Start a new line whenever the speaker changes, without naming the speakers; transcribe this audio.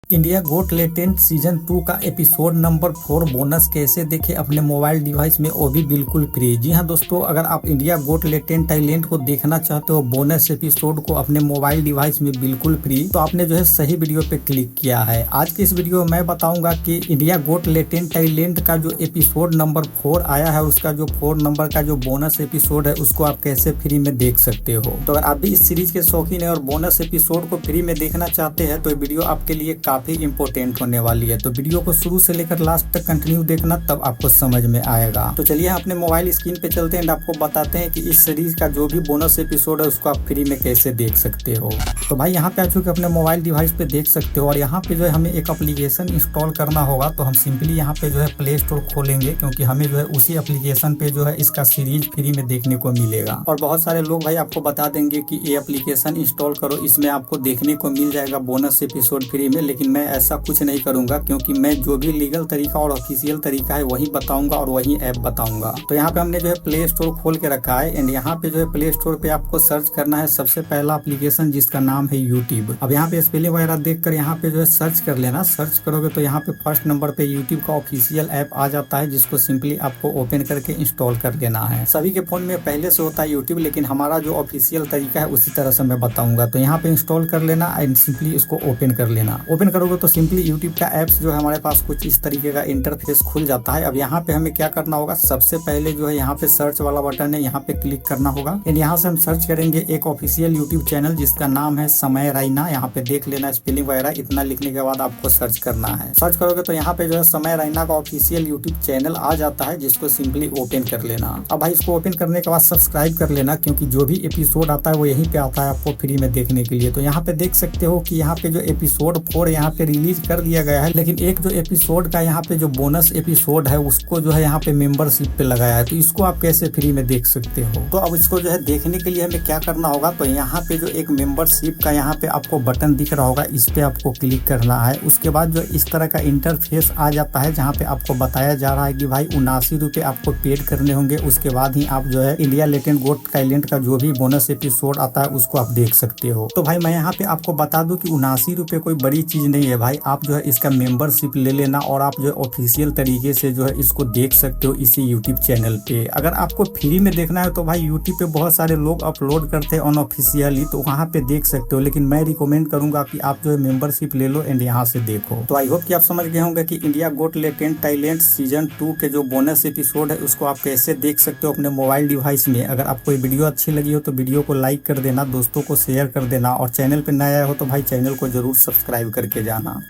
India got latent season 2 का episode number 4 bonus कैसे देखें अपने मोबाइल डिवाइस में, वो भी बिल्कुल फ्री। जी हाँ दोस्तों, अगर आप इंडिया गोट लेटेंट टाइलेंट को देखना चाहते हो बोनस एपिसोड को अपने मोबाइल डिवाइस में बिल्कुल फ्री, तो आपने जो है सही वीडियो पे क्लिक किया है। आज की इस वीडियो में मैं बताऊंगा कि इंडिया गोट लेटेंट टाइलेंट का जो एपिसोड नंबर 4 आया है, उसका जो 4 नंबर का जो बोनस एपिसोड है उसको आप कैसे फ्री में देख सकते हो। तो अगर आप भी इस सीरीज के शौकीन है और बोनस एपिसोड को फ्री में देखना चाहते हैं तो ये वीडियो आपके लिए काफी इंपॉर्टेंट होने वाली है। तो वीडियो को शुरू से लेकर लास्ट तक कंटिन्यू देखना, तब आपको समझ में आएगा। तो चलिए अपने मोबाइल स्क्रीन पे चलते हैं, आपको बताते हैं कि इस सीरीज का जो भी बोनस एपिसोड है उसको आप फ्री में कैसे देख सकते हो। तो भाई यहाँ पे आ चुके अपने मोबाइल डिवाइस पे देख सकते हो, और यहाँ पे जो है हमें एक एप्लीकेशन इंस्टॉल करना होगा। तो हम सिंपली यहाँ पे जो है प्ले स्टोर खोलेंगे, क्योंकि हमें जो है उसी एप्लीकेशन पे जो है इसका सीरीज फ्री में देखने को मिलेगा। और बहुत सारे लोग भाई आपको बता देंगे कि ये एप्लीकेशन इंस्टॉल करो, इसमें आपको देखने को मिल जाएगा बोनस एपिसोड फ्री में। लेकिन मैं ऐसा कुछ नहीं करूंगा, क्योंकि मैं जो भी लीगल तरीका और ऑफिशियल तरीका है वही बताऊंगा और वही ऐप बताऊंगा। तो यहाँ पे हमने जो है प्ले स्टोर खोल के रखा है, एंड यहाँ पे जो है प्ले स्टोर पे आपको सर्च करना है सबसे पहला एप्लीकेशन जिसका नाम है यूट्यूब। अब यहाँ पे स्पेलिंग वगैरह देखकर यहाँ पे जो है सर्च कर लेना। सर्च करोगे तो यहाँ पे फर्स्ट नंबर पे यूट्यूब का ऑफिशियल ऐप आ जाता है, जिसको सिंपली आपको ओपन करके इंस्टॉल कर लेना है। सभी के फोन में पहले से होता है यूट्यूब, लेकिन हमारा जो ऑफिशियल तरीका है उसी तरह से मैं बताऊंगा। तो यहाँ पे इंस्टॉल कर लेना एंड सिंपली इसको ओपन कर लेना। ओपन करोगे तो सिंपली यूट्यूब का ऐप्स जो है हमारे पास कुछ इस तरीके का इंटरफेस खुल जाता है। अब यहाँ पे हमें क्या करना होगा, सबसे पहले जो है यहाँ पे सर्च वाला बटन है, यहाँ पे क्लिक करना होगा। एंड यहाँ से हम सर्च करेंगे एक ऑफिशियल यूट्यूब चैनल जिसका नाम है समय रैना। यहाँ पे देख लेना स्पेलिंग वगैरह, इतना लिखने के बाद आपको सर्च करना है। सर्च करोगे तो यहाँ पे जो है समय रैना का ऑफिशियल यूट्यूब चैनल आ जाता है, जिसको सिंपली ओपन कर लेना। अब भाई इसको ओपन करने के बाद सब्सक्राइब कर लेना, क्योंकि जो भी एपिसोड आता है वो यहीं पे आता है आपको फ्री में देखने के लिए। तो यहाँ पे देख सकते हो कि यहाँ पे जो एपिसोड 4 यहाँ पे रिलीज कर दिया गया है, लेकिन एक जो एपिसोड का यहाँ पे जो बोनस एपिसोड है उसको जो है यहाँ पे मेंबरशिप पे लगाया है। तो इसको आप कैसे फ्री में देख सकते हो। तो अब इसको जो है देखने के लिए हमें क्या करना होगा, तो यहाँ पे जो एक मेंबरशिप का यहाँ पे आपको बटन दिख रहा होगा, इस पे आपको क्लिक करना है। उसके बाद जो इस तरह का इंटरफेस आ जाता है, जहाँ पे आपको बताया जा रहा है कि भाई 79 रुपये आपको पेड करने होंगे, उसके बाद ही आप जो है इंडिया लेटेंट गोट टाइलेंट का जो भी बोनस एपिसोड आता है उसको आप देख सकते हो। तो भाई मैं यहाँ पे आपको बता दूं कि 79 रुपये कोई बड़ी चीज नहीं है भाई। आप जो है इसका मेंबरशिप ले लेना और आप जो है ऑफिशियल तरीके से जो है इसको देख सकते हो इसी यूट्यूब चैनल पे। अगर आपको फ्री में देखना है तो भाई यूट्यूब पे बहुत सारे लोग अपलोड करते हैं अनऑफिशियली, तो वहाँ पे देख सकते हो। लेकिन मैं रिकमेंड करूंगा कि आप जो है मेंबरशिप ले लो एंड यहाँ से देखो। तो आई होप कि आप समझ गए होंगे कि India got latent talent season 2 के जो बोनस एपिसोड है उसको आप कैसे देख सकते हो अपने मोबाइल डिवाइस में। अगर आपको ये वीडियो अच्छी लगी हो तो वीडियो को लाइक कर देना, दोस्तों को शेयर कर देना, और चैनल पे नया आया हो तो भाई चैनल को जरूर सब्सक्राइब करके जाना।